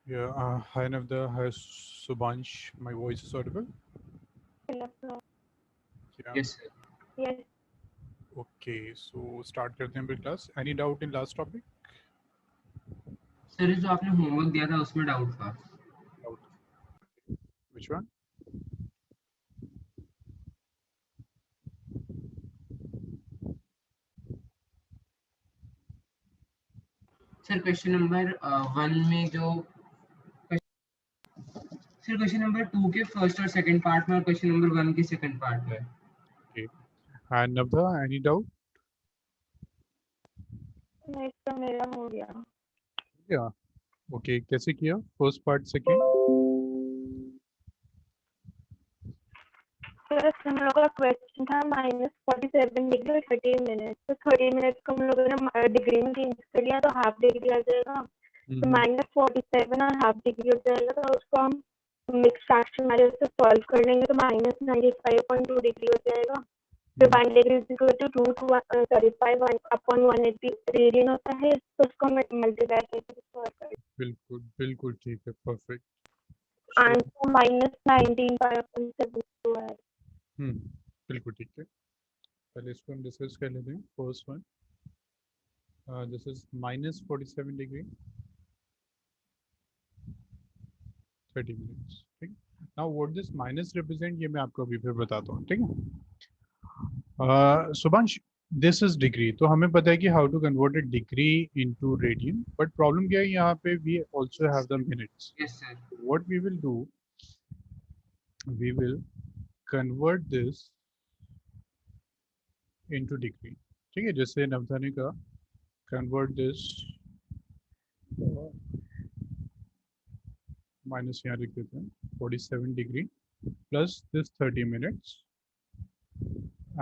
Yeah, hi Navda, hi Subhansh. My voice is audible? Hello, hello. Yeah. Yes, sir. Yes, Okay, so start करते हैं फिर class. Any doubt in last topic? Sir जो आपने homework दिया था उसमें doubt था। Doubt. Which one? Sir question number 1 में जो सर क्वेश्चन नंबर 2 के फर्स्ट और सेकंड पार्ट में और क्वेश्चन नंबर 1 के सेकंड पार्ट में। Okay. And Navda, any doubt? नहीं तो मेरा हो गया। Yeah. Okay, कैसे किया? First part, second. फिर हम लोग का क्वेश्चन था -47 डिग्री और 30 मिनट, तो 30 मिनट को हम लोगों ने डिग्री में चेंज कर लिया तो हाफ डिग्री आ जाएगा। तो -47 और हाफ डिग्री हो जाएगा, तो उसको हम मिक्स फ्रैक्शन वाले से सॉल्व कर लेंगे तो -95.2 डिग्री हो जाएगा। फिर 1 degree is equal to root 5/180 radian होता है, तो उसको मल्टीप्लाई करके सॉल्व कर बिल्कुल बिल्कुल ठीक है, perfect. So, आंसर -19.72 है। बिल्कुल ठीक है. पहले इसको हम डिस्कस कर लेते हैं. First one. This is -47 degree, 30 minutes. ठीक. Now what this minus represent ये मैं आपको अभी फिर बताता हूँ. ठीक है. सुभांश, दिस इज डिग्री, तो हमें पता है कि how to convert a degree into radian, but problem क्या है यहाँ पे, we also have the minutes. Yes sir. What we will do, we will convert this into degree. ठीक है, जैसे नवधा ने कहा, कन्वर्ट दिस, माइनस यहाँ लिख देते हैं, 47 degree plus this 30 minutes,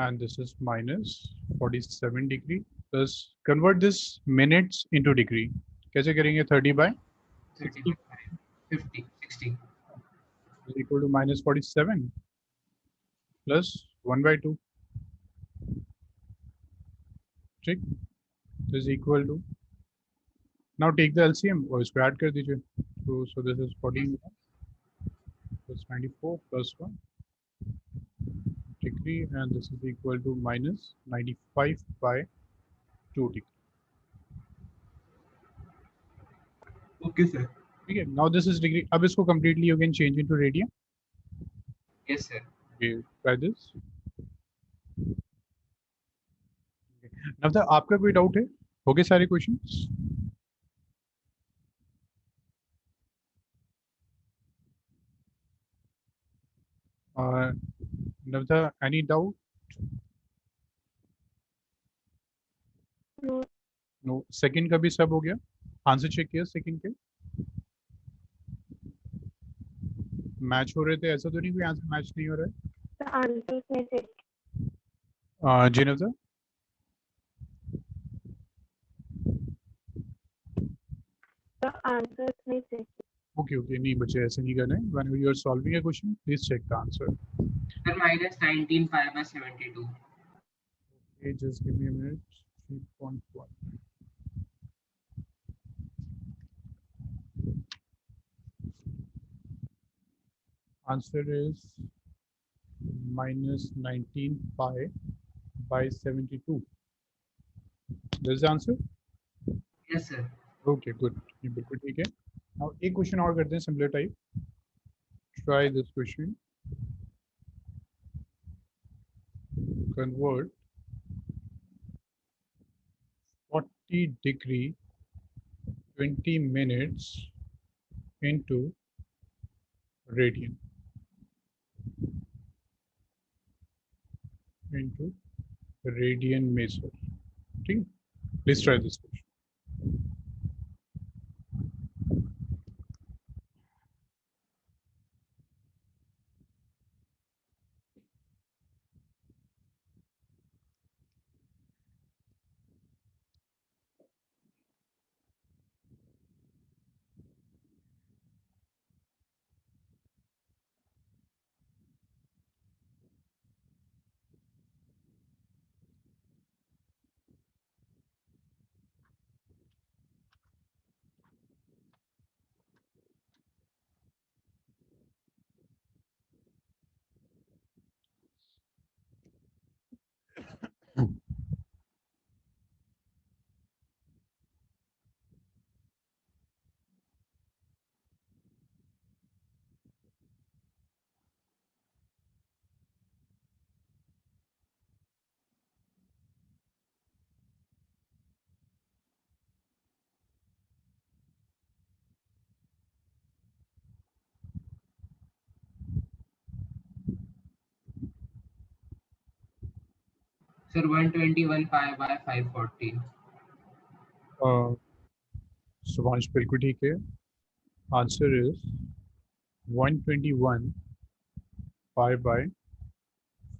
and this is minus 47 degree plus convert this minutes into degree. कैसे करेंगे? 30 by 60 30/5 50 60 is equal to minus 47 plus 1 by 2. ठीक, is equal to, now take the LCM और इसको add कर दीजिए. So this is 14 plus 94 plus 1 degree, and this is equal to minus 95 by 2 degree. Okay sir. ठीक है, now this is degree. अब इसको completely you can change into radian. Yes sir. Okay, try this. नवता, आपका कोई doubt है? हो गए सारे क्वेश्चंस? नवता, एनी डाउट? नो. सेकंड का भी सब हो गया? आंसर चेक किया सेकंड के? मैच हो रहे थे, ऐसा तो नहीं कोई आंसर मैच नहीं हो रहा तो आंसर में से है? जी नवता, तो आंसर में से ओके ओके, नहीं बच्चे ऐसे नहीं करना है. When you are solving a question please check the answer. Sir -19/5/72। Okay, just give me a minute. 3.1. Answer is -19 pi by 72. This is answer. Yes sir. Okay good, ये बिल्कुल ठीक है. अब एक क्वेश्चन और करते हैं similar type. Try this question. Convert 40 degree 20 minutes into radian, into radian measure. ठीक है, please try this question. Sir, 121 pi by 540. Subhash बिल्कुल ठीक है. Answer is 121 pi by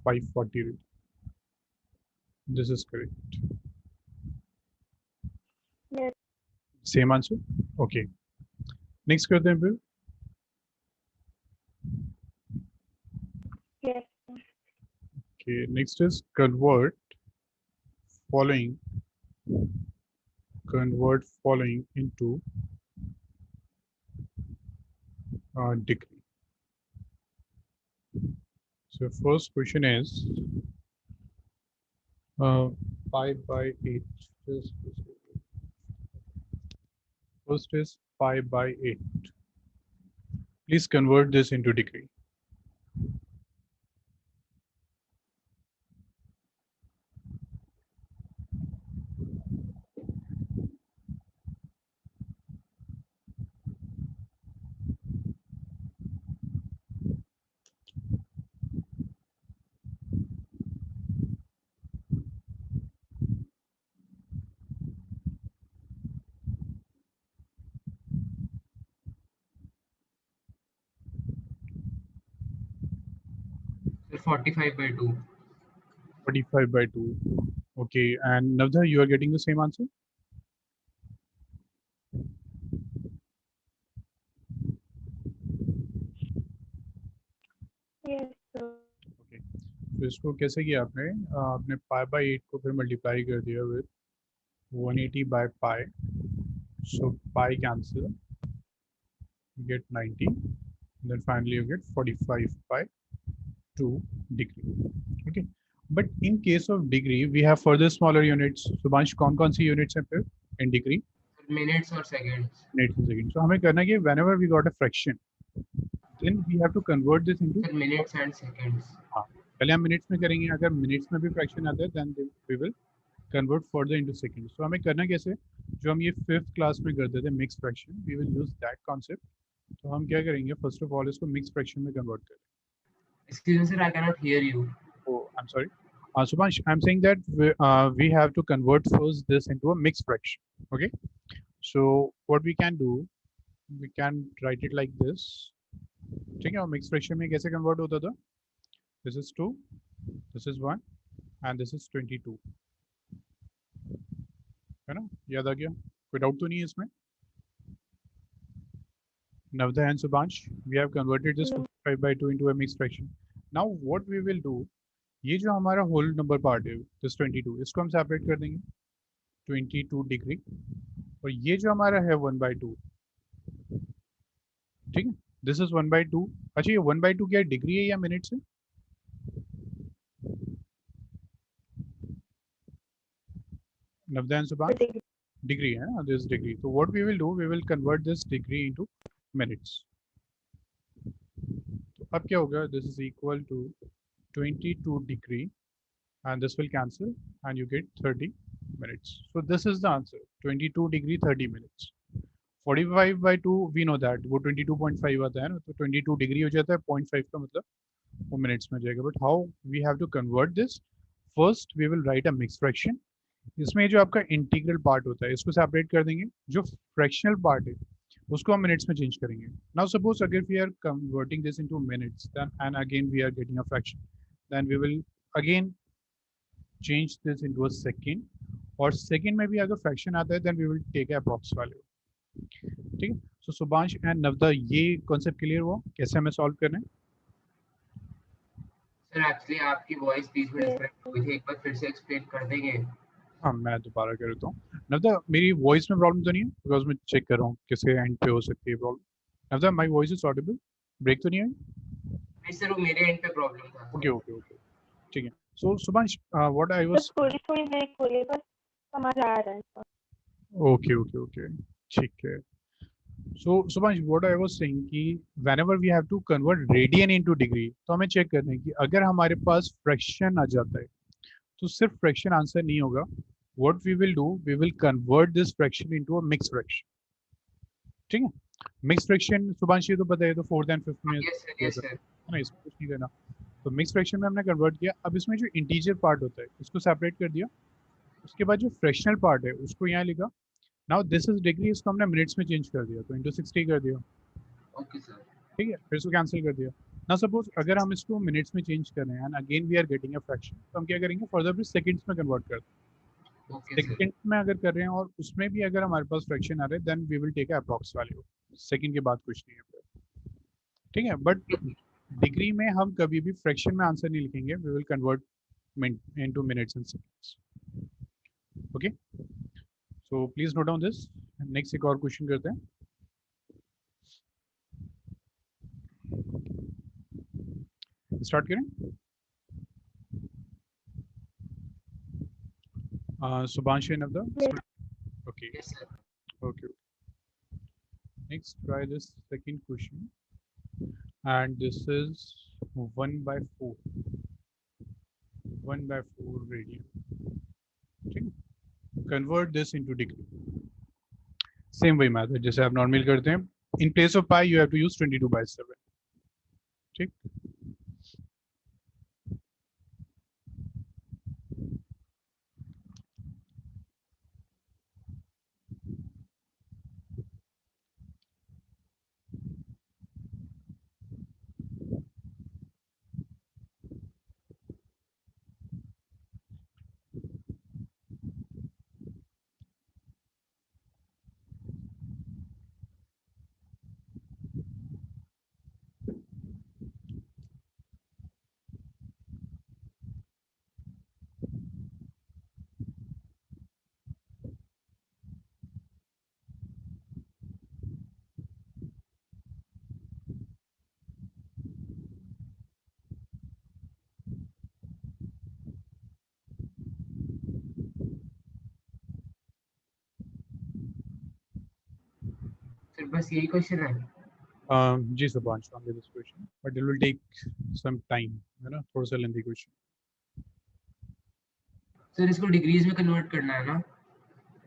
540. This is correct. Yes. Same answer. Okay. Next करते हैं फिर. Yes. Okay. Next is convert following into degree. So first question is pi by 8. First is pi by 8. Please convert this into degree. Sir, 45 by 2. 45 by 2. Okay. And Navdha, you are getting the same answer? Yes, sir. Okay. तो इसको कैसे किया आपने? आपने pi by 8 को फिर multiply कर दिया with 180 by pi. So pi cancel, you get 90. Then finally you get 45 by 2 degree. Okay. But in case of degree, we have further smaller units. Subhansh, कौन सी units हैं फिर in degree? Minutes or seconds. Minutes and seconds. So हमें करना है कि whenever we got a fraction, then we have to convert this into. Sir, minutes and seconds. हाँ, पहले हम मिनट्स में करेंगे. अगर मिनट्स में भी फ्रैक्शन आता है then we will convert further into seconds. So हमें करना कैसे? जो हम ये 5th क्लास में करते थे mix fraction, we will use that concept. तो हम क्या करेंगे? फर्स्ट ऑफ ऑल इसको मिक्स फ्रैक्शन में कन्वर्ट करें. Excuse me, sir, I cannot hear you. Oh, I'm sorry. Subhansh, I'm saying that we have to convert first this into a mixed fraction. Okay. So what we can do, we can write it like this. ठीक है. और mixed fraction में कैसे convert होता था? This is 2, this is 1, and this is 22. है ना? याद आ गया? कोई डाउट तो नहीं है इसमें? Navdha and Subhansh, we have converted this 5 by 2 into a mixed fraction. Now what we will do, ये जो हमारा होल नंबर पार्ट है, this 22, इसको हम सेपरेट कर देंगे 22 डिग्री. और ये जो हमारा है 1/2, ठीक है. This is 1/2. अच्छा, ये 1/2 क्या डिग्री है या मिनट से? Navdha and Subhansh, डिग्री है ना, दिस डिग्री. तो what we will do, we will convert this degree into minutes. तो अब क्या होगा? This is equal to 22 degree, and this will cancel and you get 30 minutes. So this is the answer, 22 degree 30 minutes. 45 by 2 we know that वो 22.5 आता है ना, तो 22 degree हो जाता है. 0.5 का मतलब वो मिनट्स में जाएगा. But how we have to convert this? First we will write a mix fraction. इसमें जो आपका इंटीग्रल पार्ट होता है इसको सेपरेट कर देंगे. जो फ्रैक्शनल पार्ट है उसको हम मिनट्स में चेंज करेंगे. नाउ सपोज अगर we are converting this into minutes, then and again we are getting a fraction, then we will again change this into a second. और second में भी अगर fraction आता है then we will take a approx value. ठीक है. So Subhansh and Navdha, ये concept clear हुआ कैसे हमें solve करना है? Sir, actually आपकी voice बीच में disconnect हो गई थी. एक बार फिर से explain कर देंगे. हाँ, मैं दोबारा कर देता हूँ. Navdha, मेरी voice में problem तो नहीं है? Because मैं check कर रहा हूँ किसके end पे हो सकती है problem. Navdha, my voice is audible? Break तो नहीं है? नहीं sir, वो मेरे end पे problem था. Okay. ठीक है. So Subhansh, what I was. थोड़ी ब्रेक हो रही है, बस समझ आ रहा है. Okay. ठीक है. So Subhansh, what I was saying कि whenever we have to convert radian into degree, तो हमें चेक करना है कि अगर हमारे पास फ्रैक्शन आ जाता है तो सिर्फ फ्रैक्शन आंसर नहीं होगा. What we will do, we will convert this fraction into a mixed fraction. ठीक है. मिक्स फ्रैक्शन Subhansh ये तो पता है, तो 4th and 5th में Yes sir. है ना, इसमें कुछ नहीं करना. तो मिक्स फ्रैक्शन में हमने कन्वर्ट किया। अब इसमें जो इंटीजर पार्ट होता है उसको सेपरेट कर दिया, उसके बाद जो फ्रैक्शनल पार्ट है उसको यहाँ लिखा। नाउ दिस इज डिग्री, इसको हमने मिनट्स में चेंज कर दिया, तो इंटू 60 कर दिया। Okay sir. ठीक है, फिर इसको कैंसिल कर दिया। ना सपोज अगर हम इसको मिनट्स में चेंज कर रहे हैं and again we are getting a fraction, तो हम क्या करेंगे, फर्दर भी सेकंड्स में कन्वर्ट कर दें। Okay sir. सेकंड में अगर कर रहे हैं और उसमें भी अगर हमारे पास फ्रैक्शन आ रहे हैं, then we will take approx value, second के बाद कुछ नहीं है फिर। ठीक है, बट डिग्री में हम कभी भी फ्रैक्शन में आंसर नहीं लिखेंगे, we will convert into minutes and seconds. Okay, so please note down this. Next एक और क्वेश्चन करते हैं। स्टार्ट करें। Subhanshu and Navda? Yes. Okay, yes sir. okay. Next, try this second question. And this is 1 by 4. 1 by 4 radian. ठीक, convert this into degree. Same way method जैसे आप normal करते हैं. In place of pi, you have to use 22 by 7. ठीक, फिर बस यही question है। जी Subhanshu, only this question, but it will take some time, है ना, थोड़ा सा लेंथी क्वेश्चन. सर इसको डिग्रीज में कन्वर्ट करना है ना?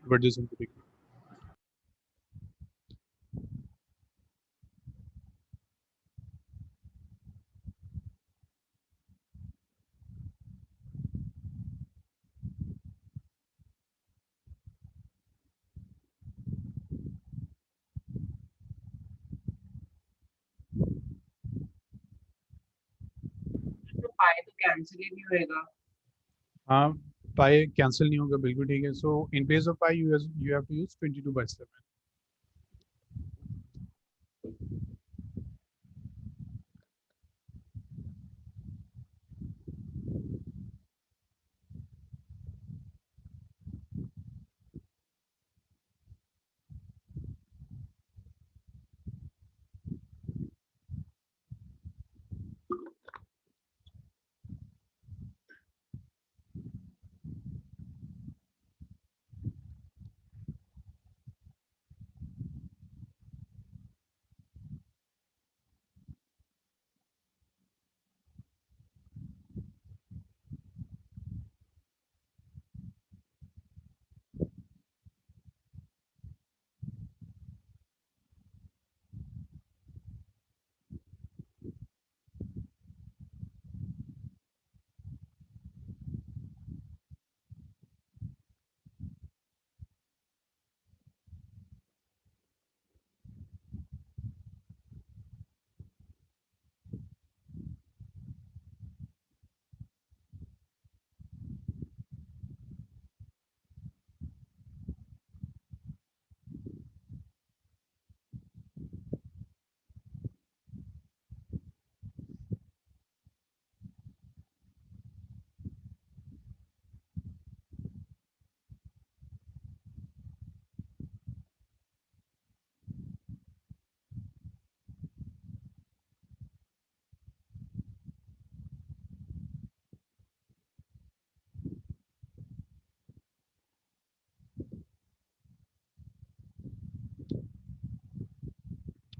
Convert this into degree. तो पाई तो कैंसिल ही नहीं होएगा। हाँ, पाई कैंसिल नहीं होगा, बिल्कुल ठीक है. So in place of pi you have to use 22 by 7.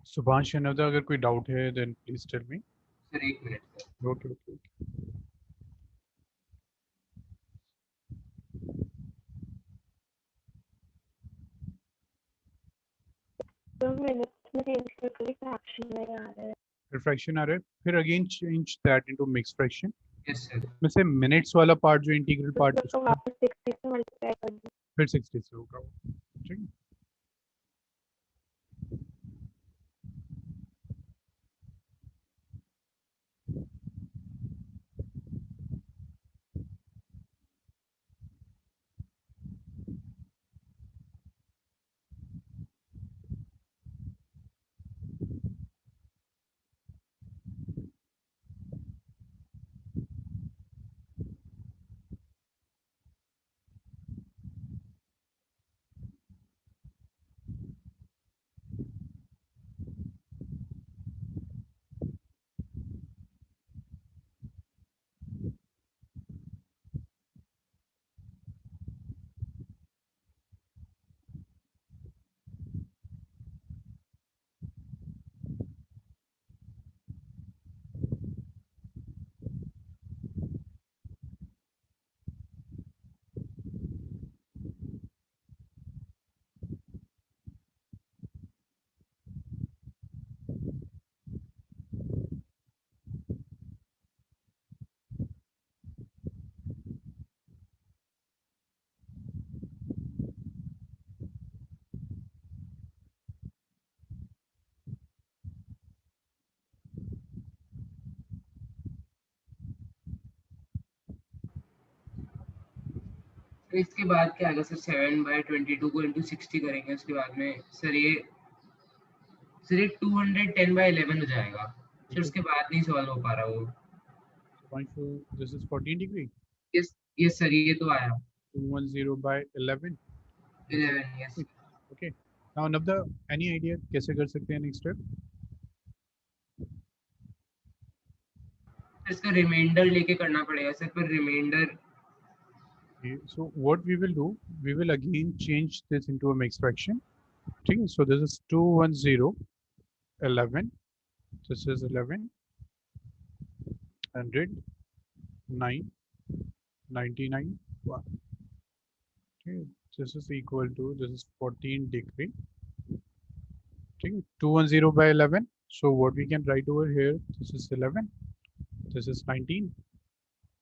Subhash या नवदा, अगर कोई डाउट है then please tell me. Sir एक मिनट सर। Okay okay. 2 minutes में चेंज करके फ्रैक्शन में आ रहा है. फिर फ्रैक्शन आ रहा है, फिर again change that into mix fraction. Yes sir. में से मिनट्स वाला पार्ट जो इंटीग्रल तो पार्ट उसको वापस 60 से मल्टीप्लाई कर दो। फिर 60 से होगा वो, ठीक है। तो इसके बाद क्या आएगा सर? 7/22 को इंटू 60 करेंगे, उसके बाद में सर ये 210/11 हो जाएगा। फिर उसके बाद नहीं सॉल्व हो पा रहा वो। This is 14 degree, yes yes sir, ये तो आया 210/11। 11। Yes okay, now Navda any idea कैसे कर सकते हैं नेक्स्ट स्टेप? इसका रिमाइंडर लेके करना पड़ेगा सर, पर reminder So what we will do, we will again change this into a mixed fraction. Okay, so this is 210/11. This is 11, 100, 9, 99, 1. Okay, this is equal to, this is 14 degree. Okay, 210/11. So what we can write over here, this is 11, this is 19,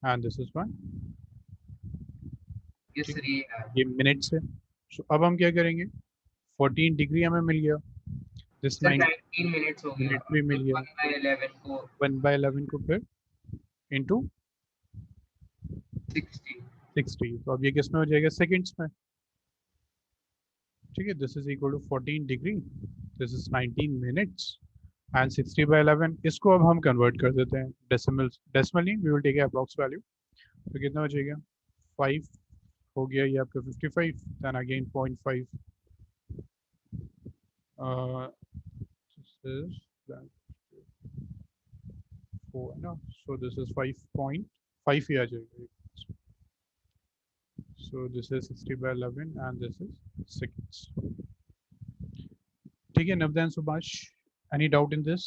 and this is 1. Yes ठीक sir है, ये है। ये minutes है। So अब हम क्या करेंगे, 14 डिग्री हमें मिल गया, दिस सर 9 19 मिनट्स हो गया। मिनट भी तो मिल गया, 1/11 को 1/11 को फिर इंटू 60। 60, तो अब ये किस में हो जाएगा, सेकंड्स में। ठीक है, this is equal to 14 degree, this is 19 minutes and 60/11। इसको अब हम कन्वर्ट कर देते हैं डेसिमल, डेसिमल नहीं, we will take approx value. तो कितना हो जाएगा, 5 हो गया ये आपका 55, then again 0.5, this is that 4 ना, so this is 5.5 ही आ जाएगा। So this is 60/11 and this is seconds. ठीक है Navda and Subhash, any doubt in this?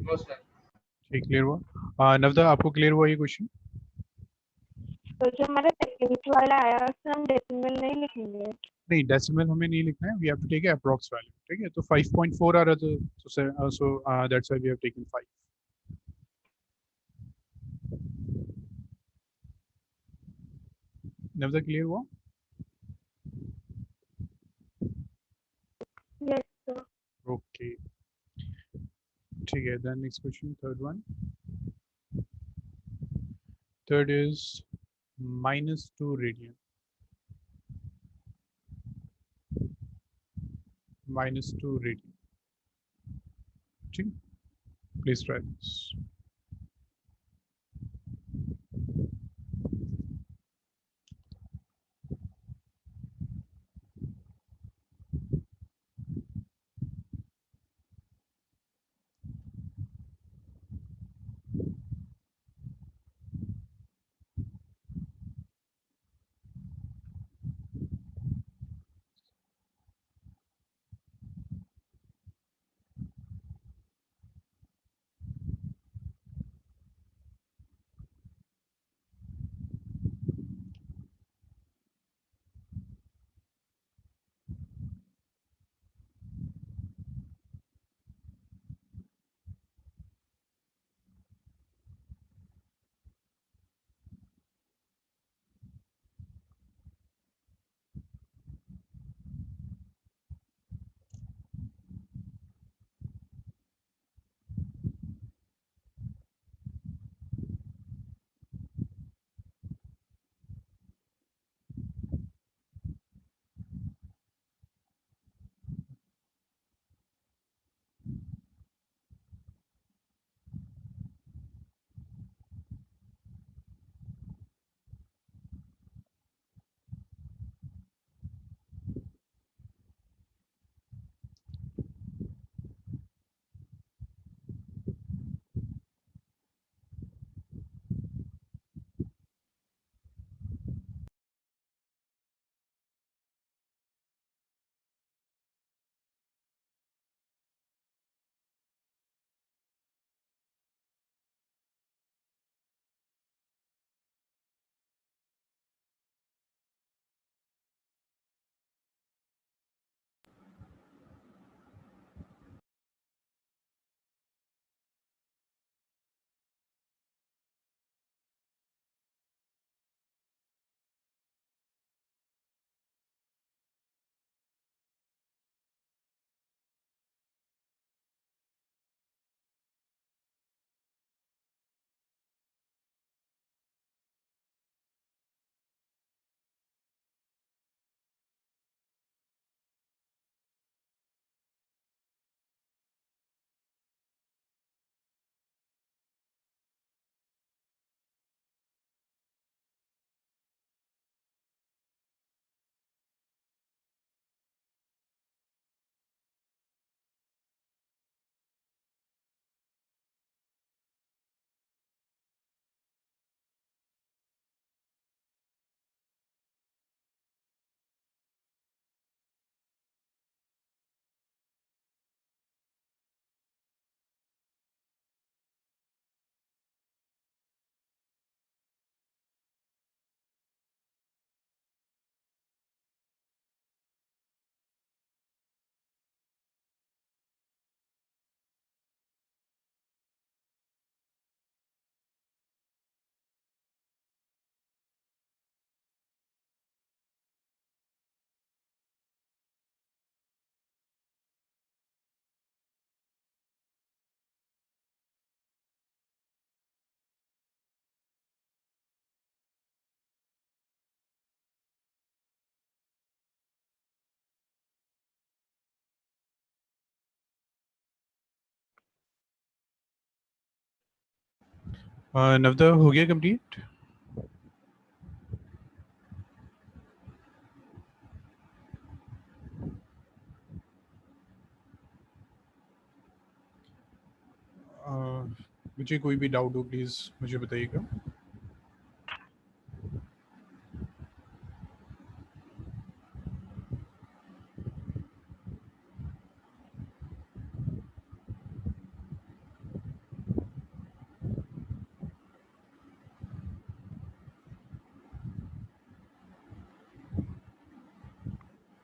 No sir. ठीक, क्लियर हुआ? नवदा आपको क्लियर हुआ ये क्वेश्चन? तो जो हमारा सेकंड वाला आया उसमें हम डेसिमल नहीं लिखेंगे। नहीं, डेसिमल हमें नहीं लिखना है, we have to take approx value. ठीक है, तो 5.4 आ रहा था, so that's why we have taken 5। Navda clear हुआ? Yes sir. ओके, ठीक है, then next question, third one. Third is -2 radian, -2 radian. ठीक, प्लीज ट्राई दिस। नवदा हो गया कंप्लीट? मुझे कोई भी डाउट हो प्लीज़ मुझे बताइएगा।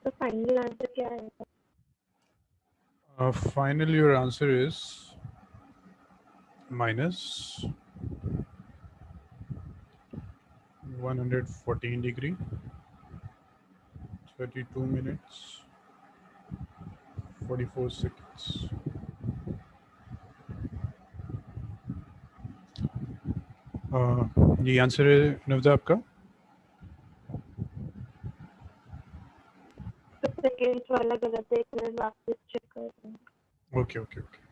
तो फाइनल आंसर क्या है? Finally your answer is minus 114 degree, 32 minutes, 44 seconds. ये आंसर है नवदा आपका? तो सेकंड वाला गलत है, एक मिनट वापस चेक कर रही हूँ। Okay okay okay.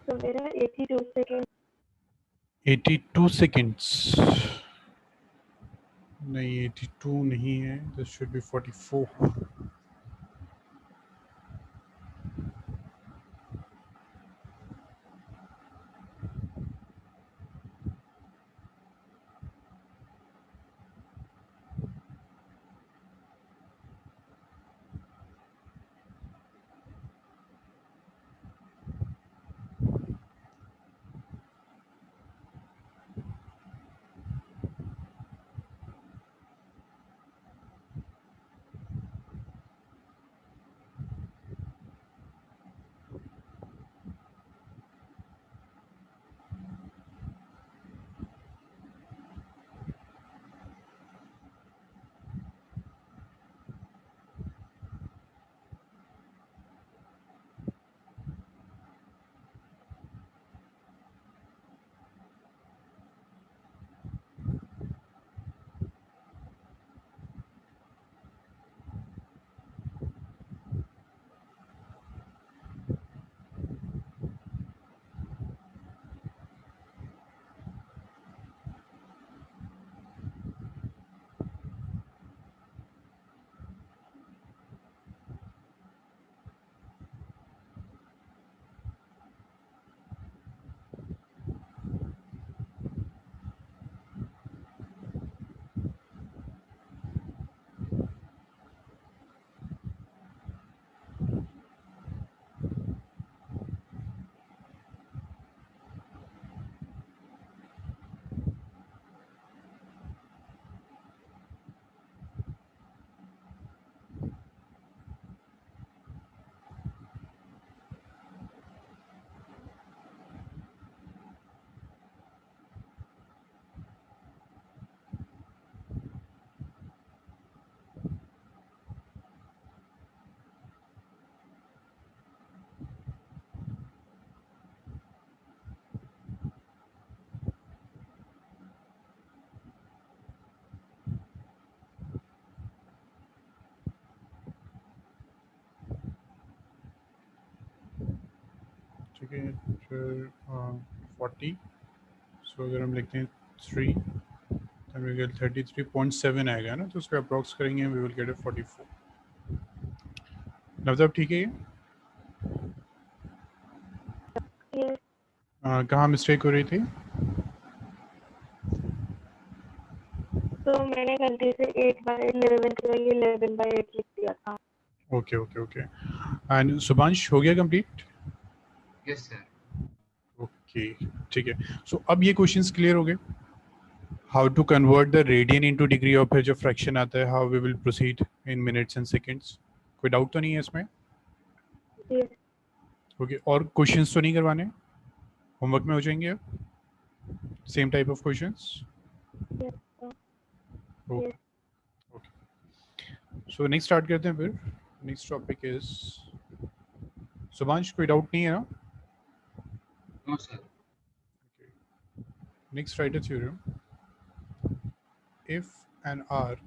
तो मेरा 82 सेकंड 82 seconds नहीं, 82 नहीं है, दिस शुड बी 44। ठीक है, फिर 40, सो अगर हम लिखते हैं 3 then we get 33.7 आएगा ना, तो उसको अप्रॉक्स करेंगे, we will get a 44. नवदब ठीक है ये? Yes. कहाँ मिस्टेक हो रही थी? तो मैंने गलती से 8/11 के लिए 11/8 लिख दिया था। Okay okay okay. एंड सुभांश हो गया कंप्लीट? Yes sir. ओके ठीक है। सो अब ये क्वेश्चंस क्लियर हो गए, how to convert the radian into degree, और फिर जो फ्रैक्शन आता है how we will proceed in minutes and seconds. कोई डाउट तो नहीं है इसमें? Yes. ओके, और क्वेश्चंस तो नहीं करवाने, होमवर्क में हो जाएंगे अब same type of questions? Yes. Okay Yes. Okay, so next start करते हैं फिर। नेक्स्ट टॉपिक इज, सुभांश कोई डाउट नहीं है ना? No sir. Next, write a theorem. If an arc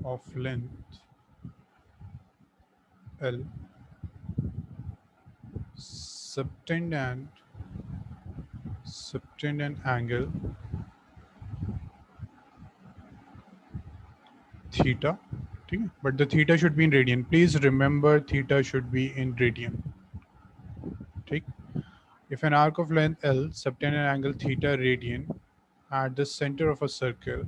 of length L subtend an angle theta, ठीक है, but the theta should be in radian. Please remember theta should be in radian. ठीक, if an arc of length L subtend an angle theta radian at the center of a circle,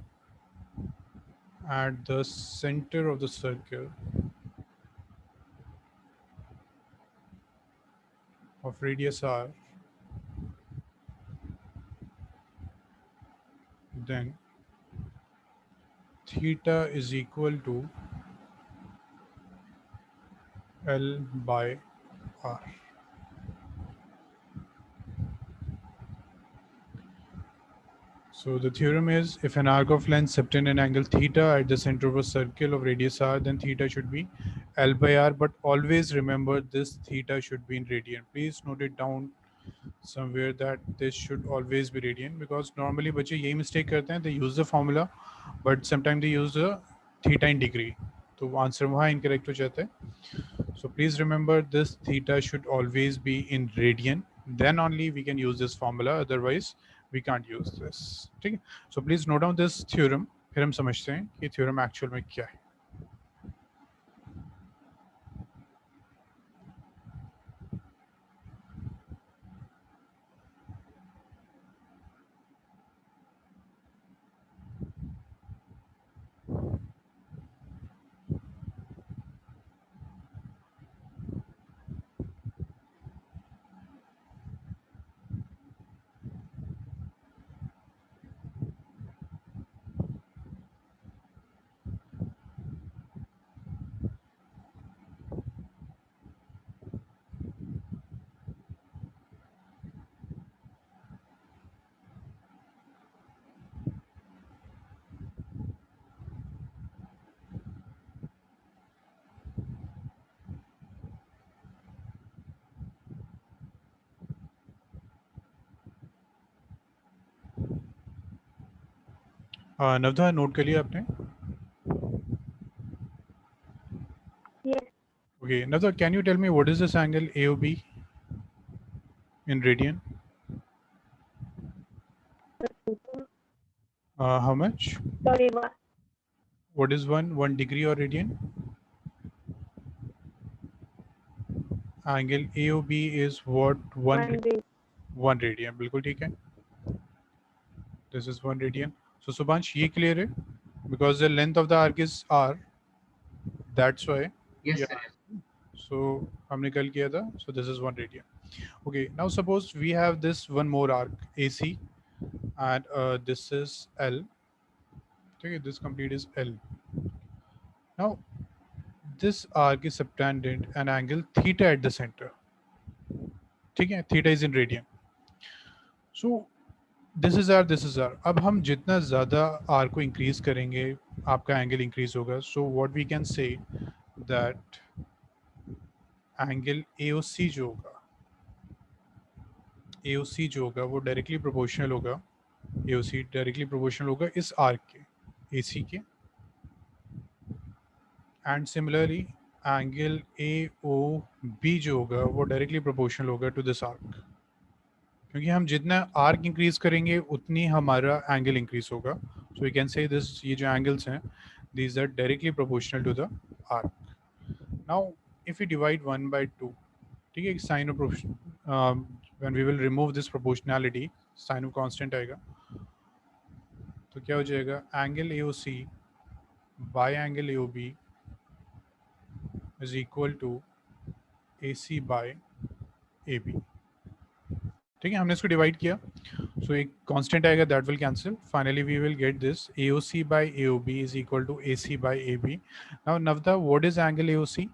at the center of the circle of radius r, then theta is equal to L by R. So the theorem is, if an arc of length subtend an angle theta at the center of a circle of radius r, then theta should be L by R. But always remember this theta should be in radian. Please note it down somewhere that this should always be radian, because normally बच्चे यही mistake करते हैं, they use the formula but sometimes they use the theta in degree, तो answer वहाँ incorrect हो जाता है. So please remember this theta should always be in radian, then only we can use this formula, otherwise we can't use this. ठीक है, so please note down this theorem, फिर हम समझते हैं कि theorem actual में क्या है. नवधा नोट कर लिया आपने? Yes. Okay, Navda, can you tell me what is this angle AOB in radian? How much? Sorry, what? What is 1 degree or radian? Angle AOB is what? 1 day. 1 radian. बिल्कुल ठीक है. This is 1 radian. So Subhansh, ये clear है? Because the length of the arc is r. That's why. Yes Yeah. Sir. So हमने कल किया था. So this is 1 radian. Okay. Now suppose we have this one more arc AC, and this is L. Okay. This complete is L. Now this arc is subtended an angle theta at the center. ठीक है, theta is in radian. So this is r, this is r. अब हम जितना ज़्यादा r को increase करेंगे आपका angle increase होगा. So what we can say that angle AOC जो होगा वो directly proportional होगा, AOC directly proportional होगा इस arc के AC के, and similarly angle A O B जो होगा वो डायरेक्टली प्रोपोर्शनल होगा टू दिस आर्क, क्योंकि हम जितना आर्क इंक्रीज करेंगे उतनी हमारा एंगल इंक्रीज होगा. So we can say this, ये जो एंगल्स हैं these are directly proportional to the arc. Now if you divide 1 by 2, ठीक है, sign of when we will remove this proportionality, sign of constant आएगा, तो क्या हो जाएगा, angle A O C by angle A O B is equal to A C by A B. ठीक है, हमने इसको डिवाइड किया, सो एक कांस्टेंट आएगा, that will cancel. Finally we will get this AOC by AOB is equal to AC by AB. Now Navda, what is angle AOC?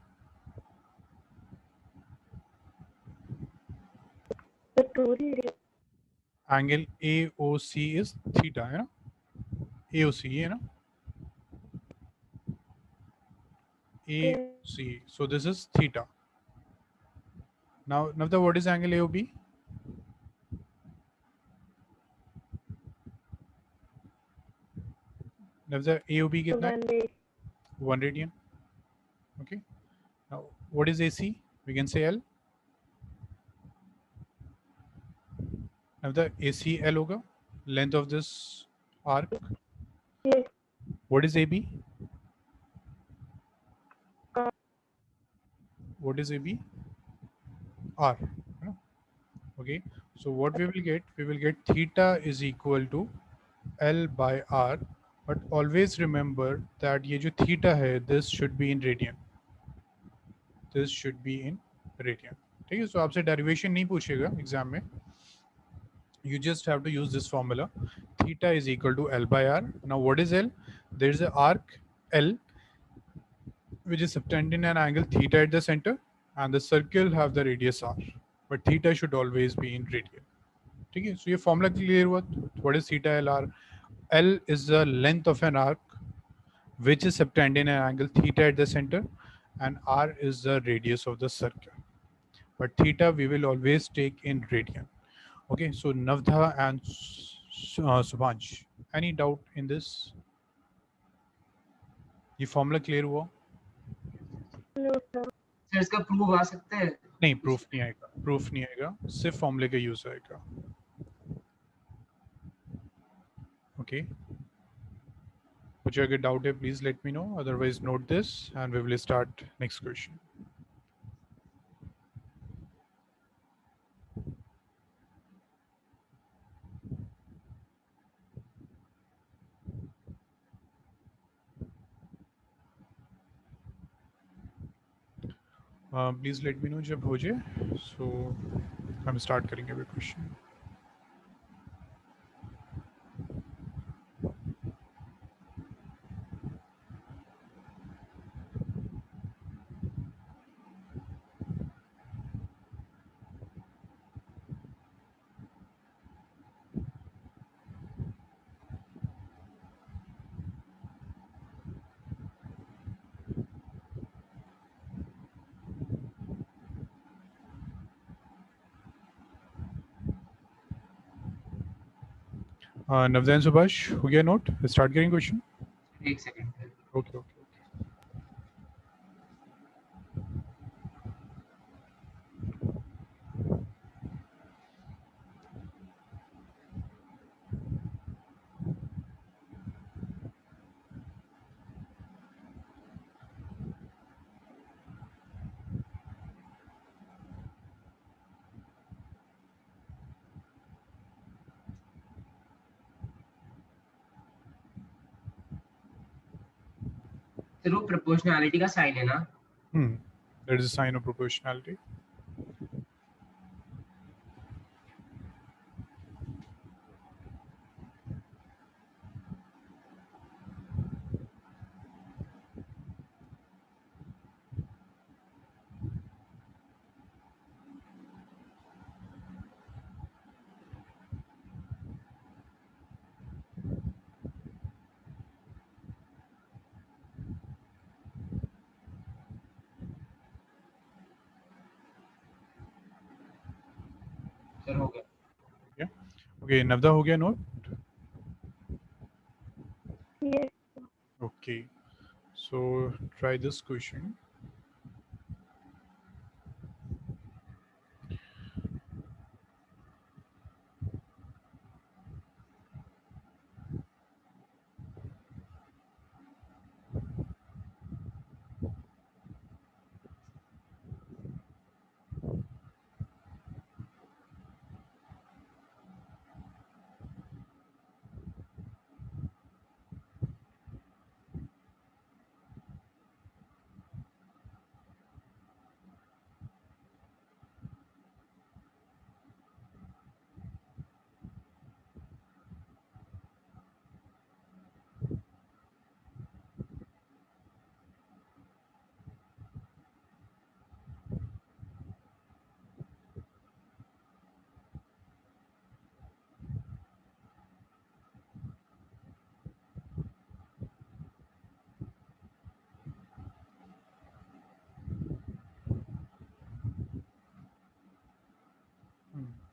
The true radius. Angle AOC is theta, है ना, AOC है ना, AOC, so this is theta. Now Navda, what is angle AOB? Navda, AOB कितना है? 1 radian. 1 radian. Okay. Now what is AC? We can say L. Navda, AC L होगा, length of this arc. Yes. What is AB? Uh, What is AB? R. है ना? Okay. So what we will get theta is equal to L by R. But always remember that ये जो theta है, this should be in radian. This should be in radian. ठीक है, so आपसे derivation नहीं पूछेगा एग्जाम में. You just have to use this formula. Theta is equal to L by R. Now what is L? There is an arc L which is subtending an angle theta at the center, and the circle have the radius R. But theta should always be in radian. ठीक है, so ये formula clear हुआ. What is theta L R? L is the length of an arc which is subtending an angle theta at the center, and R is the radius of the circle. But theta we will always take in radian. Okay, so Navdha and Subhansh, any doubt in this? ये formula clear हुआ? no, sir. Sir इसका proof आ सकता है? नहीं, proof नहीं आएगा, proof नहीं आएगा, सिर्फ फॉर्मूले का यूज आएगा. ओके, कुछ अगर डाउट है please let me know, otherwise note this and we will start next question. Please let me know जब हो जाए, सो हम स्टार्ट करेंगे अभी क्वेश्चन. नवदैन सुभाष, हो गया नोट? स्टार्ट करेंगे क्वेश्चन. एक सेकंड. Okay okay. सर वो प्रोपोर्शनैलिटी का साइन है ना? That is a sign of proportionality. Sir हो गया. Okay, नवदा हो गया note? Yes. Okay, so try this question.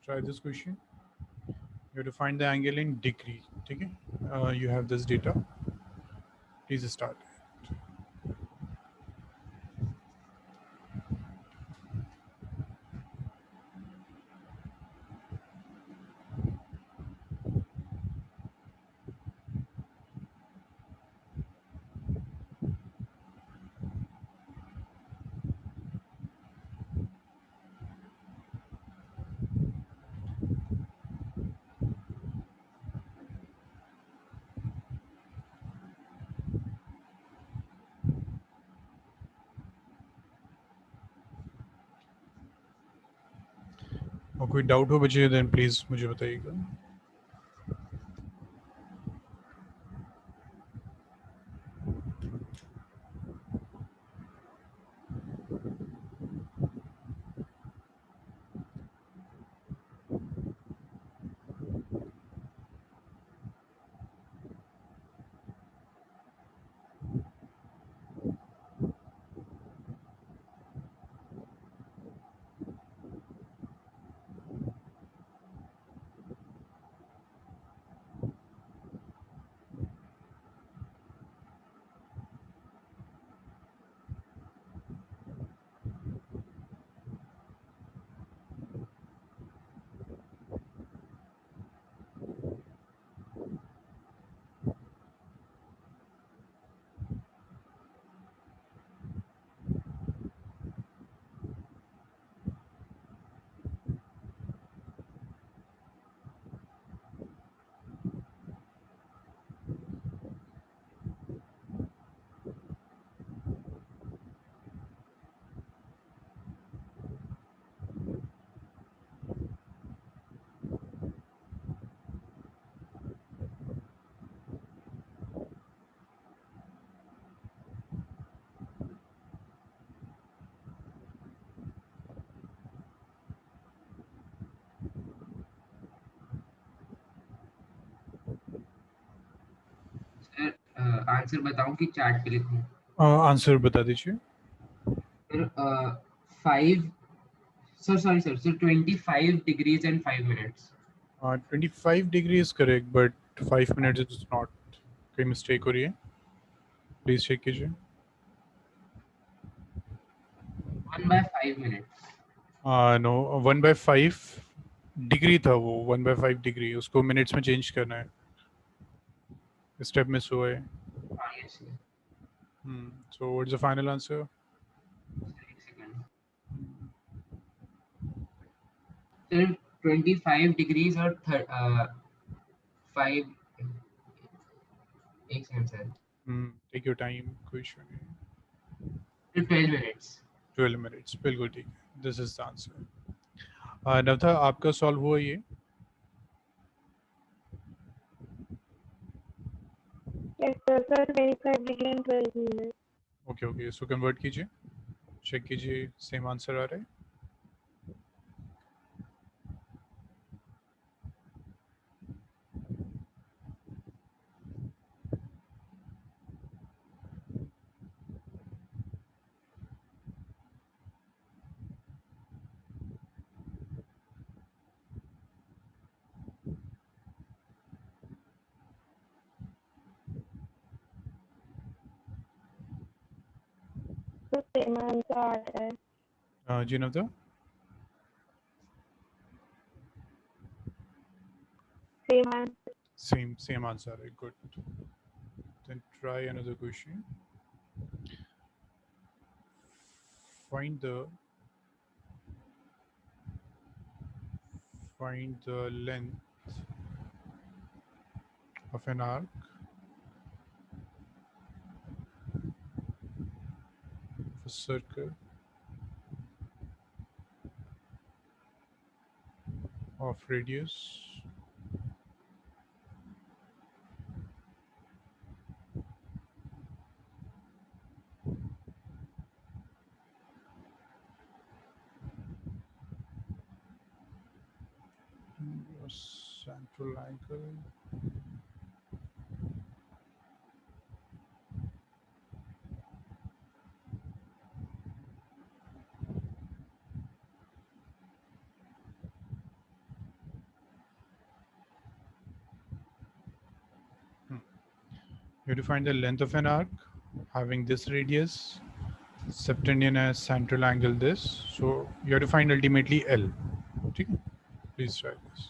try this question. You have to find the angle in degree. Okay, you have this data. Please start. और कोई doubt हो बच्चे then please मुझे बताइएगा. सर आंसर बताऊं कि चार्ट पे लिखूं? आंसर बता दीजिए. Sir 5 sir sorry sir sir 25 degrees and 5 minutes. 25 degree is correct, but 5 minutes is not. कोई मिस्टेक हो रही है? प्लीज चेक कीजिए. 1 by 5 minutes. नो 1/5 डिग्री था वो. 1/5 डिग्री उसको मिनट्स में चेंज करना है. स्टेप मिस हुआ है. हाँ yes sir. So what's the final answer? Sir एक सेकंड. सर 25 degrees और 5 एक second sir. Take your time. कोई इशू नहीं. Sir 12 minutes. 12 मिनट्स बिल्कुल ठीक है. This is the answer. Navda आपका सॉल्व हुआ ये? Yes, sir. Sir, 25 degree and 12 minutes. Okay okay. इसको कन्वर्ट कीजिए. चेक कीजिए सेम आंसर आ रहा है. So same answer आ रहा है. जी नवथा. Same answer. Same answer. Good. Then try another question. Find the length of an arc of a circle of radius a central angle You have to find the length of an arc having this radius, septennion as central angle this. So you have to find ultimately L. Okay? Please try this.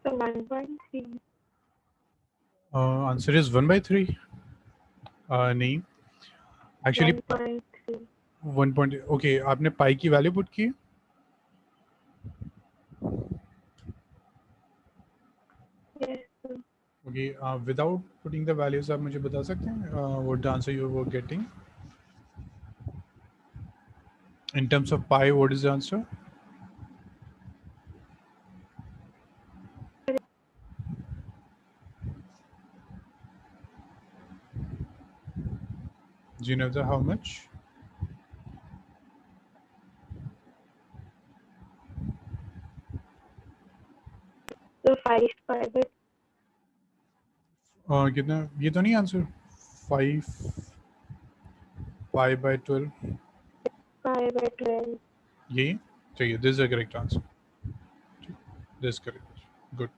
So 1.3. Answer is 1/3. नहीं, actually 1.3. 1 point. Okay, आपने pi की value put की? Yes, sir. Okay, without putting the values, आप मुझे बता सकते हैं what the answer you were getting? In terms of pi, what is the answer? Do you know the how much? So 5 pi by कितना? ये तो नहीं आंसर? 5 pi by 12. 12. ये चाहिए. This is the correct answer. This is correct. Good.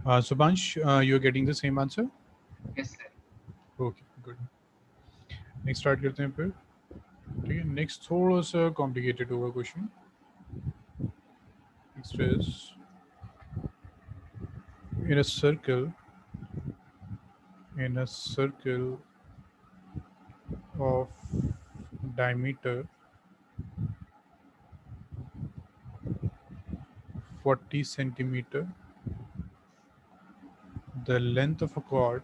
Subhansh, you're getting the same answer? Yes, sir. Okay, good. Next start करते हैं फिर. ठीक है. Next थोड़ा सा complicated होगा question. Next is in a circle of diameter 40 centimeter, the length of a chord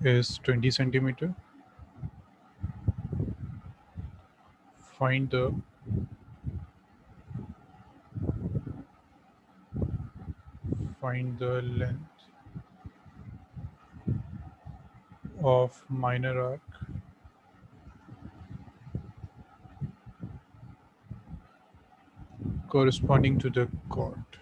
is 20 centimeter. Find the length of minor arc corresponding to the chord.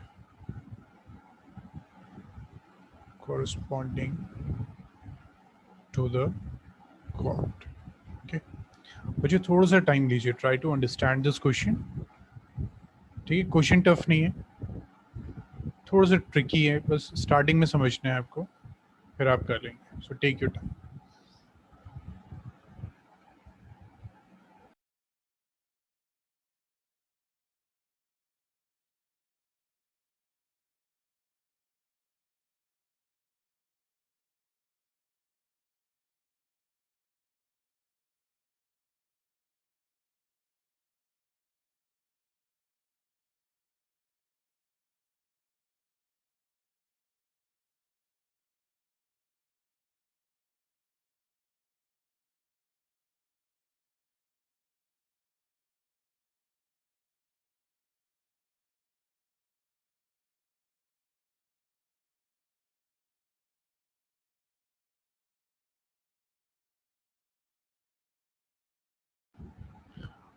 Okay. मुझे थोड़ा सा टाइम लीजिए. Try to understand this question. ठीक है. Question tough नहीं है, थोड़ा सा ट्रिकी है, बस स्टार्टिंग में समझना है आपको, फिर आप कर लेंगे. So take your time.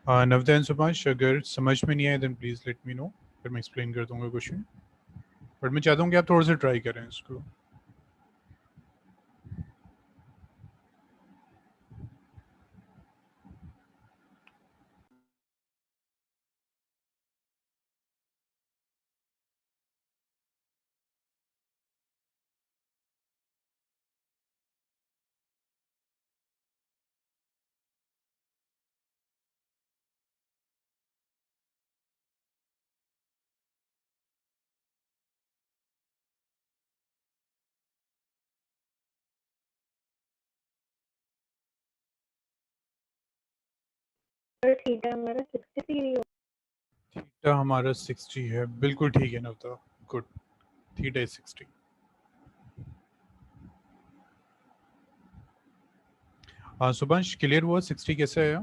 Navda and Subhash, अगर समझ में नहीं आए then please let me know, फिर मैं एक्सप्लेन कर दूंगा क्वेश्चन, बट मैं चाहता हूँ कि आप थोड़ा सा ट्राई करें इसको. तो थीटा मेरा 60 डिग्री हो. थीटा हमारा 60 है, बिल्कुल ठीक है नवता, गुड. Theta is 60. हाँ सुभाष, क्लियर हुआ 60 कैसे आया?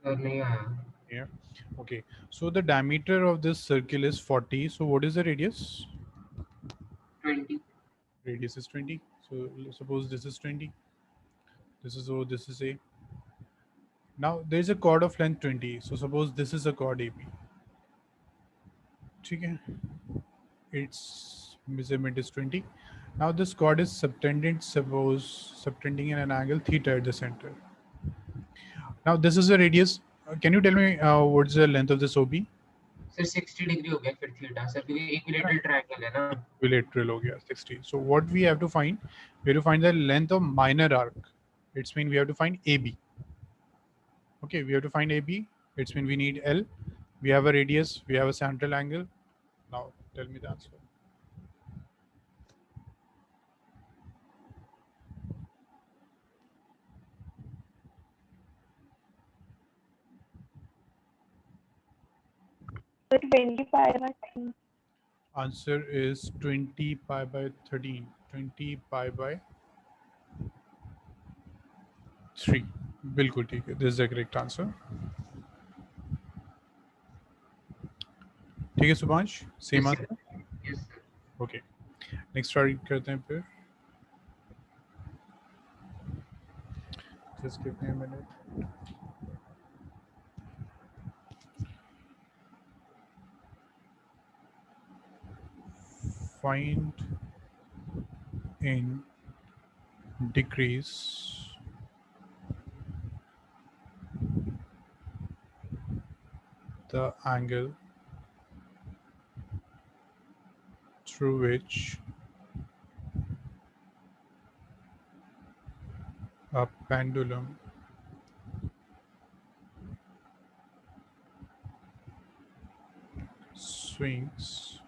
सर नहीं आया. Yeah. Okay. So the diameter of this circle is 40. So what is the radius? 20. Radius is 20. So suppose this is 20. This is O, this is A. Now there is a chord of length 20. So suppose this is a chord AB. Okay. Its measurement is 20. Now this chord is subtended, suppose subtending in an angle theta at the center. Now this is the radius. Can you tell me what's the length of this OB? Sir 60 degree हो गया फिर theta sir, क्योंकि equilateral triangle है ना. Bilateral हो गया 60. So what we have to find? We have to find the length of minor arc. It's mean we have to find AB. Okay, we have to find AB. It's mean we need L. We have a radius. We have a central angle. Now tell me the answer. तो 20 pi by 3. Answer is 20 pi by 13. 20 pi by 3. बिल्कुल ठीक है. This is the correct answer. ठीक है Subhash, same Yes, answer. sir. Yes, sir. Okay, next start करते हैं फिर. Just give me a minute. Find in degrees the angle through which a pendulum swings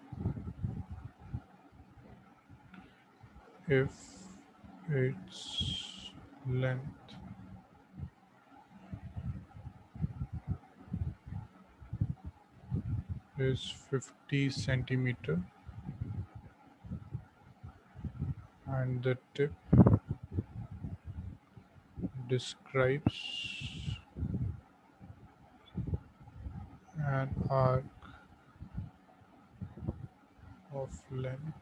if its length is 50 centimeter and the tip describes an arc of length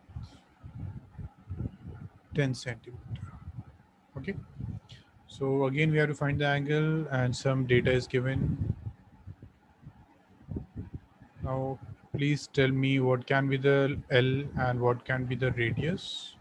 10 centimeter. Okay, so again we have to find the angle and some data is given. Now please tell me what can be the L and what can be the radius.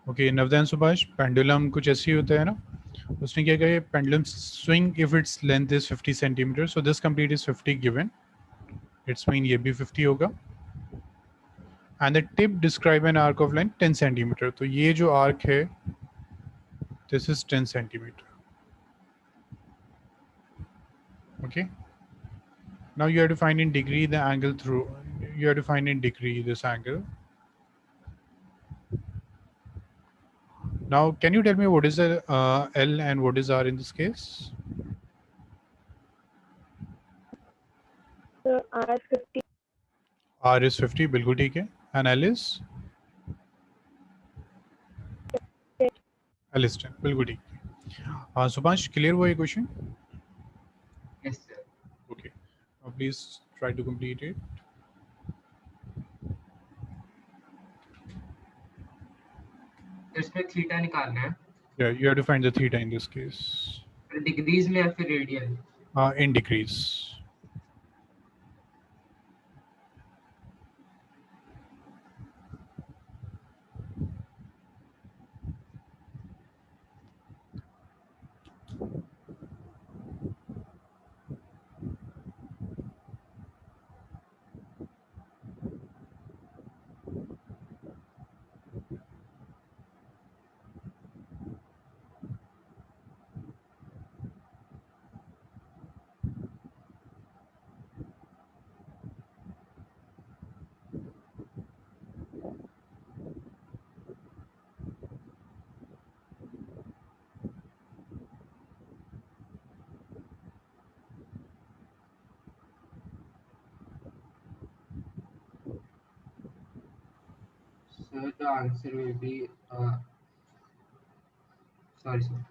Okay, नवदन Subhash, pendulum कुछ ऐसे ही होता है ना. उसने क्या कहा, pendulum swing if its length is 50 centimetre. So this complete is 50 given. It's mean ये भी 50 होगा. And the tip describe an arc of length 10 centimetre. तो ये जो आर्क है this is 10 centimetre. Okay, now you have to find in degree the angle through. You have to find in degree this angle. Now, can you tell me what is the L and what is R in this case? So R 50. R is 50, बिल्कुल ठीक है. And L is Elliston, बिल्कुल ठीक है। Subhash, clear हुआ ये question? Yes, sir. Okay, please try to complete it. तो इसमें थीटा निकालना है, Yeah, you have to find the theta in this case. Degrees में या फिर radian? In degrees. So the answer will be sorry, sir.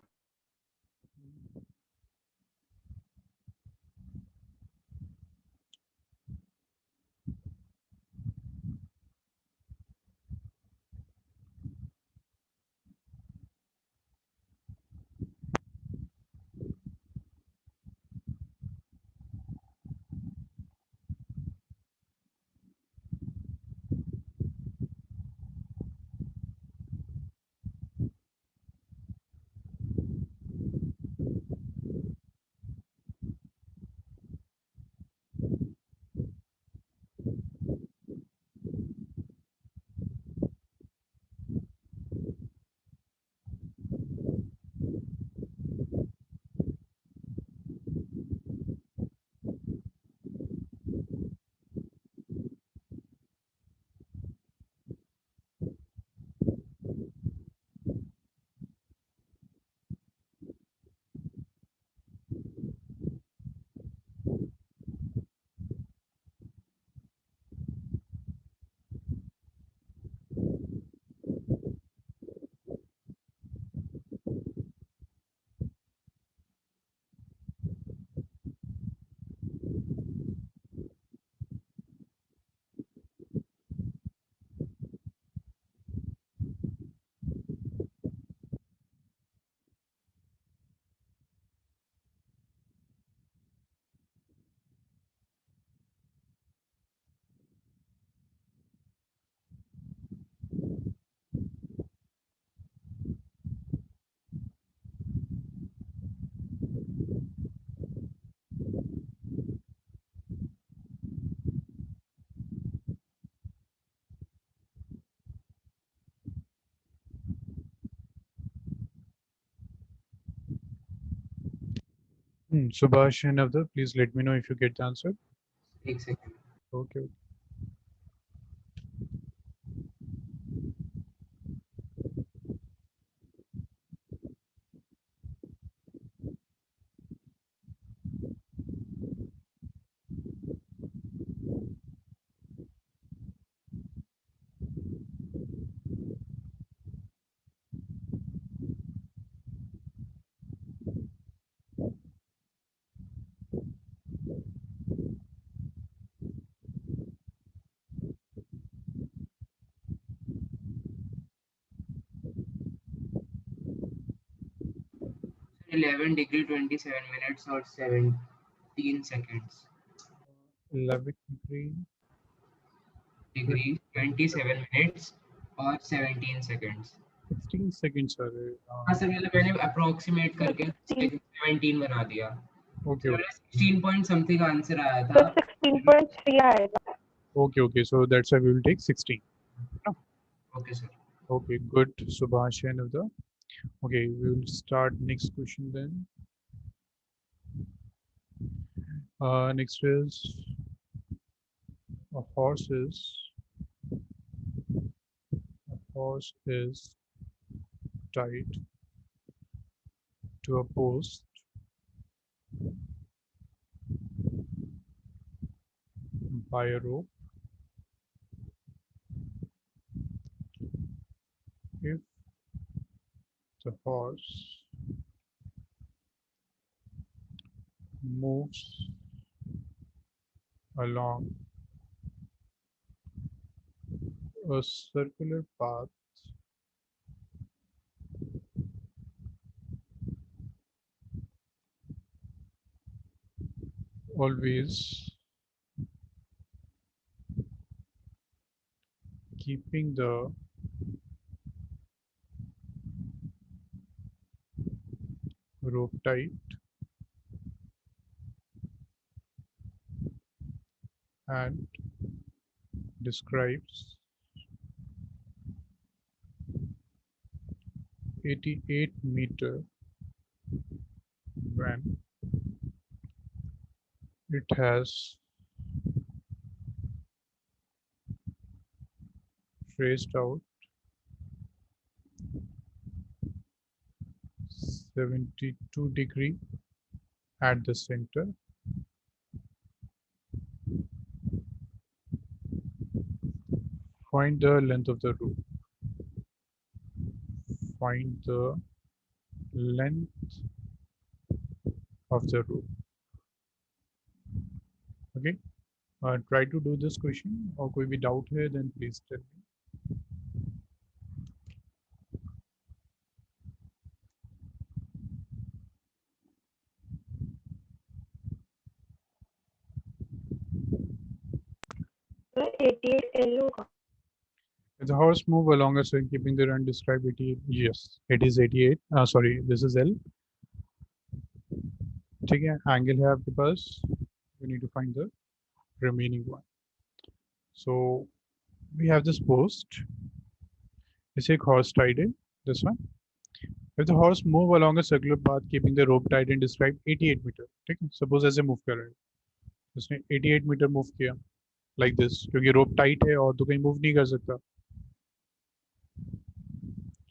Subhash and Navdeep, please let me know if you get the answer. एक second. Okay. 11 degree 27 minutes और 17 seconds. 11 degree. Degree 27 minutes और 17 seconds. 16 seconds are हाँ sir, मतलब मैंने approximate करके 17 बना दिया. okay, तो okay. 16 point something आंसर आया तो था. 16.3 आएगा. Okay, so that's why we will take 16. No? Okay sir. Okay, good, Subhash and Navdeep. Okay, we will start next question then. Next is a horse is tied to a post by a rope. If the horse moves along a circular path always keeping the rope tight and describes 88 meter when it has traced out 72 degree at the center. Find the length of the rope. Find the length of the rope. Okay. Try to do this question और कोई भी doubt है then please tell me. तो 88 L होगा. If the horse move along a string keeping the run describe 88. Yes, it is 88. Sorry, this is L. ठीक है, angle है आपके पास. We need to find the remaining one. So we have this post. It's a horse tied in. This one. If the horse move along a circular path keeping the rope tied and describe 88 meter. ठीक है, suppose ऐसे move कर रहा है. उसने 88 meter move किया like this क्योंकि rope tight है और तो कहीं move नहीं कर सकता.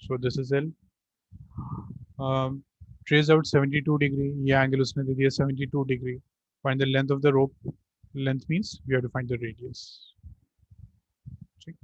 So this is L. Trace out 72 degree. ये angle उसने दे दिया 72 degree. Find the length of the rope. Length means we have to find the radius. ठीक.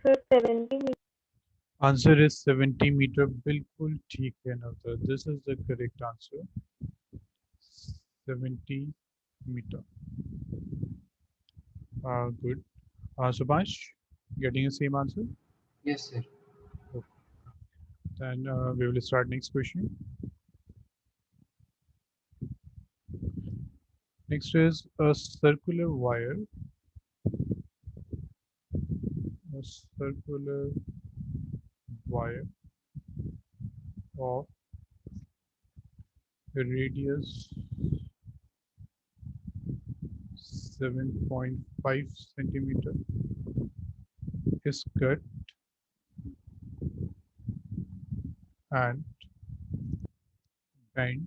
So 70 meters. Answer is 70 meter. बिल्कुल ठीक है नवदर. This is the correct answer. 70 meter. Good. Subhash, getting the same answer? Yes, sir. Then we will start next question. Next is a circular wire. A circular wire of a radius 7.5 centimeter is cut and bent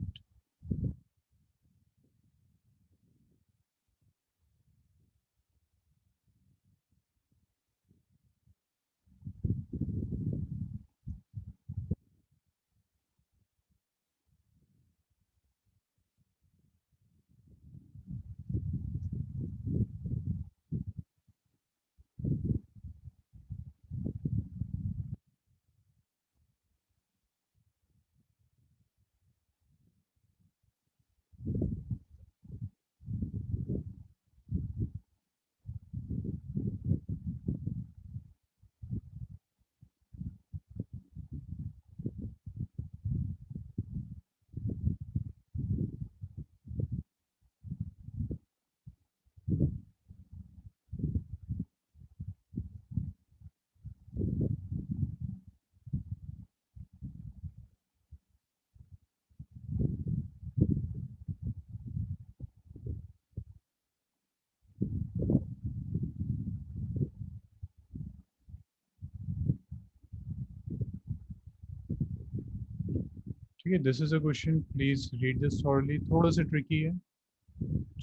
ठीक है, this is a question, please read this thoroughly, थोड़ा सा tricky है,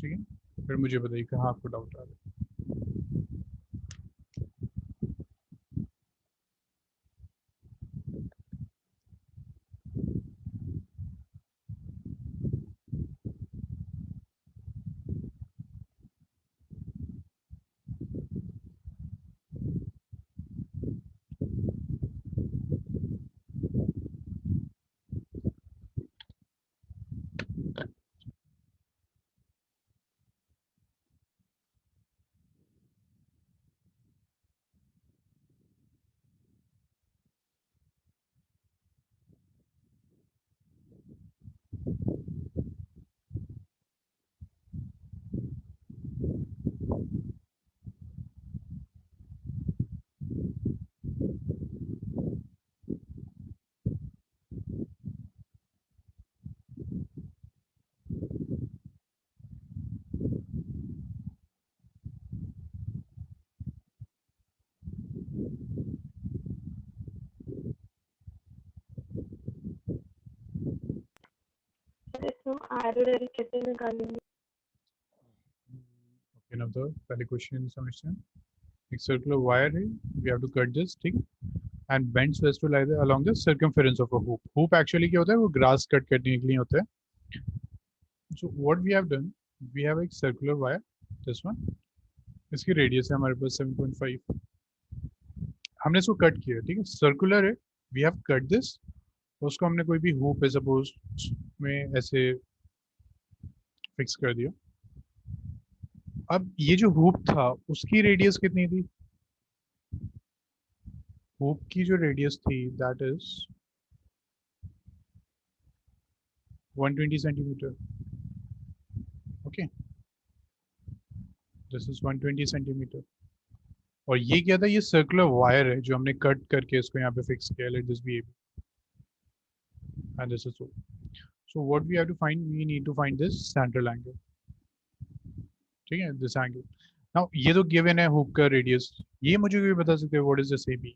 ठीक है, फिर मुझे बताइए कहाँ आपको डाउट आ रहा है। इसमें आर कैसे निकालेंगे? ओके, नाउ द पहले क्वेश्चन समझते हैं। एक सर्कुलर वायर है, we have to cut this, ठीक, and bend so as to lie along the circumference of a hoop. Hoop actually क्या होता है, वो ग्रास कट करने के लिए होता है। So what we have done, we have एक सर्कुलर वायर, दिस वन, इसकी रेडियस है हमारे पास 7.5, हमने इसको कट किया, ठीक है, सर्कुलर है, वी हैव कट दिस, उसको हमने कोई भी हुप है सपोज में ऐसे फिक्स कर दिया। अब ये जो हुप था उसकी रेडियस कितनी थी, हुप की जो रेडियस थी that is 120 centimetre, okay, this is 120 centimetre. और ये क्या था, ये सर्कुलर वायर है जो हमने कट करके इसको यहाँ पे फिक्स किया, let this be and this is so. So what we have to find, we need to find this central angle, ठीक है, दिस एंगल। नाउ ये तो गिवन है हुक का रेडियस, ये मुझे कोई बता सकते हैं what is this AB?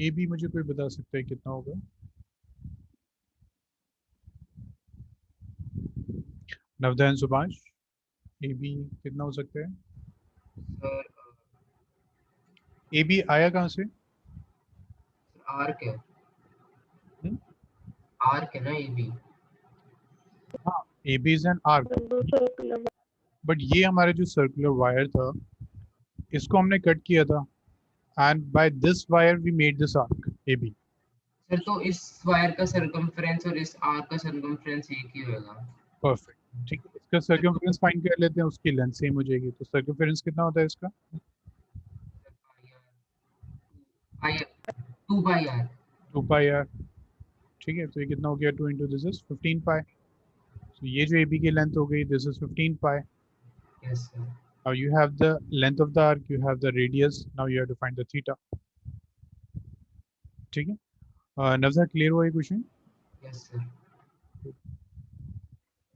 AB मुझे कोई बता सकता है कितना होगा? नवदन सुभाष, AB कितना हो सकता है? सर AB आया कहाँ से? आर्क है, हम्म? आर्क है ना ये भी। हाँ, AB इज एन आर्क, दो सर्कुलर बट ये हमारे जो सर्कुलर वायर था इसको हमने कट किया था, and by this wire we made this arc AB। Sir तो इस वायर का सरकमफ्रेंस और इस आर्क का सरकमफ्रेंस एक ही होगा। परफेक्ट, ठीक है, इसका सर्कमफेरेंस फाइंड कर लेते हैं, उसकी लेंथ सेम हो जाएगी, तो सर्कमफेरेंस कितना होता है इसका? आई 2 बाई आर। 2 पाई आर, ठीक है, तो ये कितना हो गया, 2 इंटू दिस इज 15 पाई। तो ये जो AB की लेंथ हो गई, this is 15 pi. Yes sir. Now you have the length of the arc, you have the radius, now you have to find the theta, ठीक है। नवजा क्लियर हुआ ये question? Yes sir.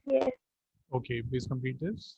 Yes. Okay, please complete this.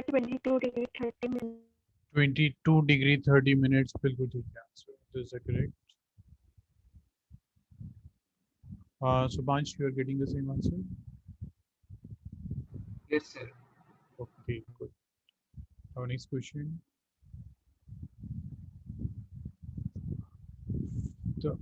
22 degree 30 minutes. 22 degree 30 minutes बिल्कुल ठीक है answer. This is correct. Subhansh, you are getting the same answer. Yes, sir. Okay, good. Our next question. The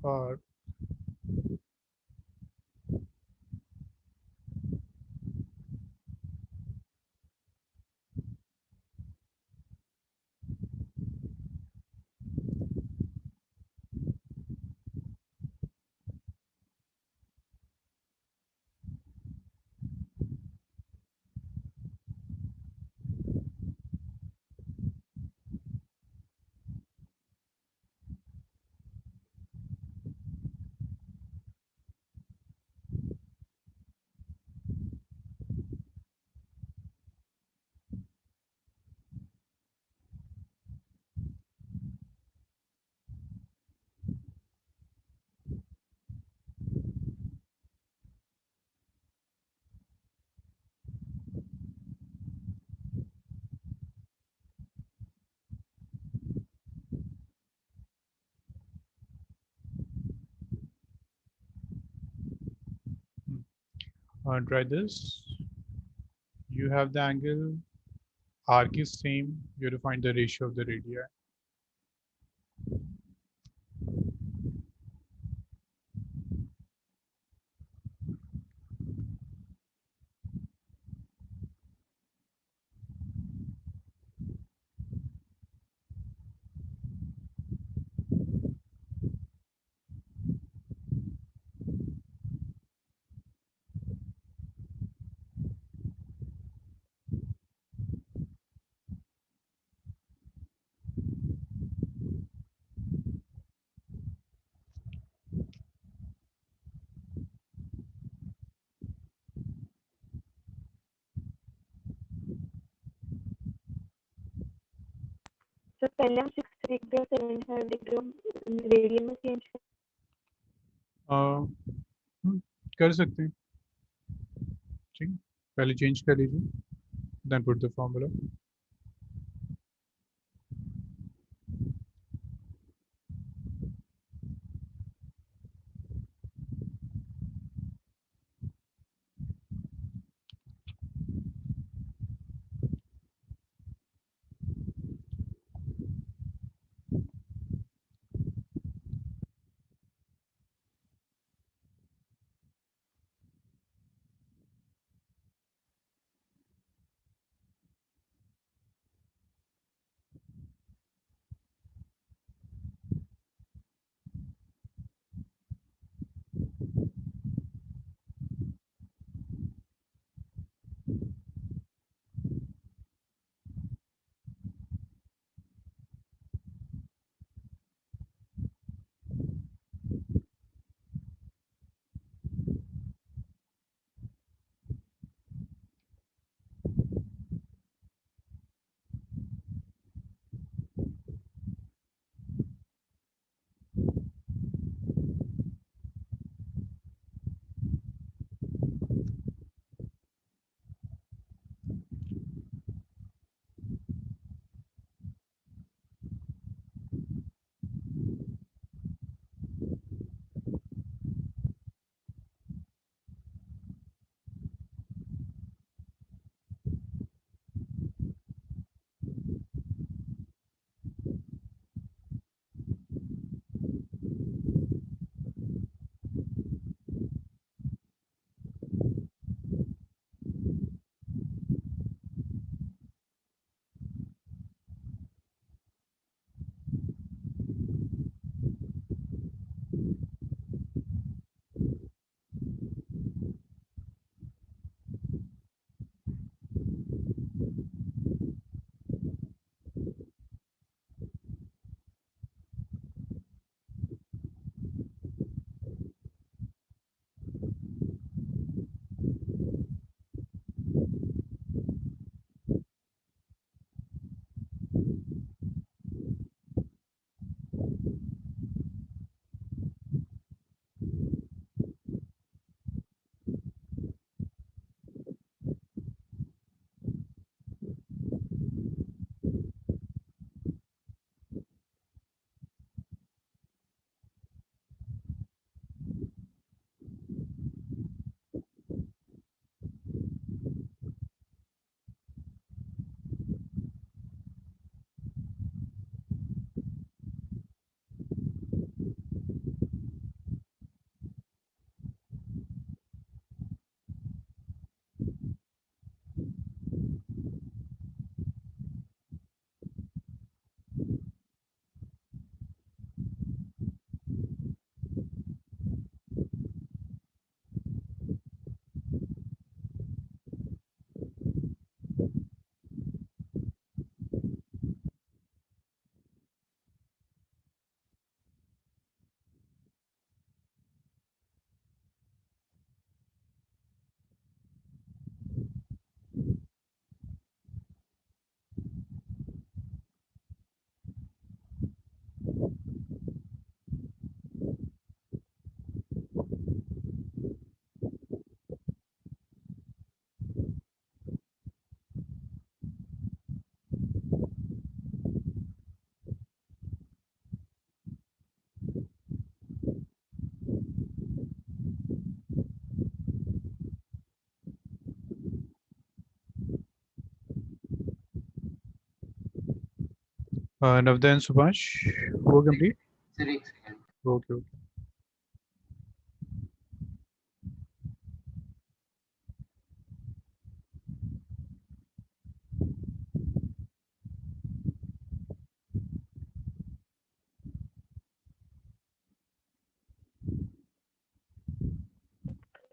try this. You have the angle. Arc is same. You have to find the ratio of the radii. So पहले हम 60 degree और 75 degree radian में change कर. कर सकते हैं. ठीक, पहले चेंज कर लीजिए. Then put the formula. Navda and Subhash, वो complete? सर एक second. Okay, okay.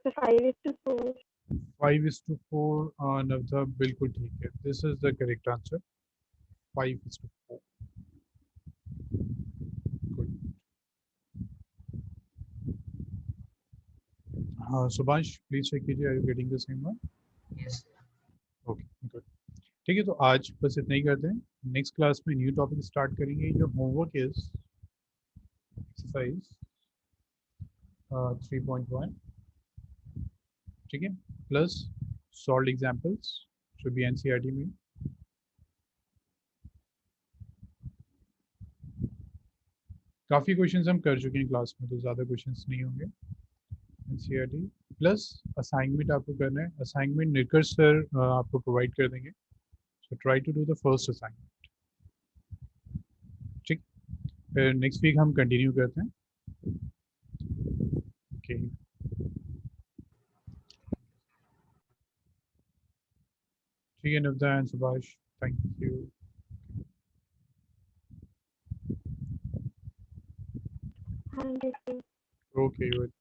So 5:4. 5:4. Navda, बिल्कुल ठीक है. This is the correct answer. 5:4. Good. Subhash, please check कीजिए. Are you getting the same one? Yes. Okay, good. ठीक है, तो आज बस इतना ही करते हैं. नेक्स्ट क्लास में न्यू टॉपिक स्टार्ट करेंगे. Your homework is exercise 3.1. ठीक है, प्लस सॉल्व एग्जांपल्स जो भी एनसीईआरटी में. काफ़ी क्वेश्चंस हम कर चुके हैं क्लास में, तो ज़्यादा क्वेश्चंस नहीं होंगे. एनसीईआरटी प्लस असाइनमेंट आपको करना है. असाइनमेंट निर्कर सर आपको प्रोवाइड कर देंगे. So try to do the first assignment. ठीक, फिर नेक्स्ट वीक हम कंटिन्यू करते हैं. ओके, ठीक है Navda and Subhash, thank you. Thank you. Okay, good.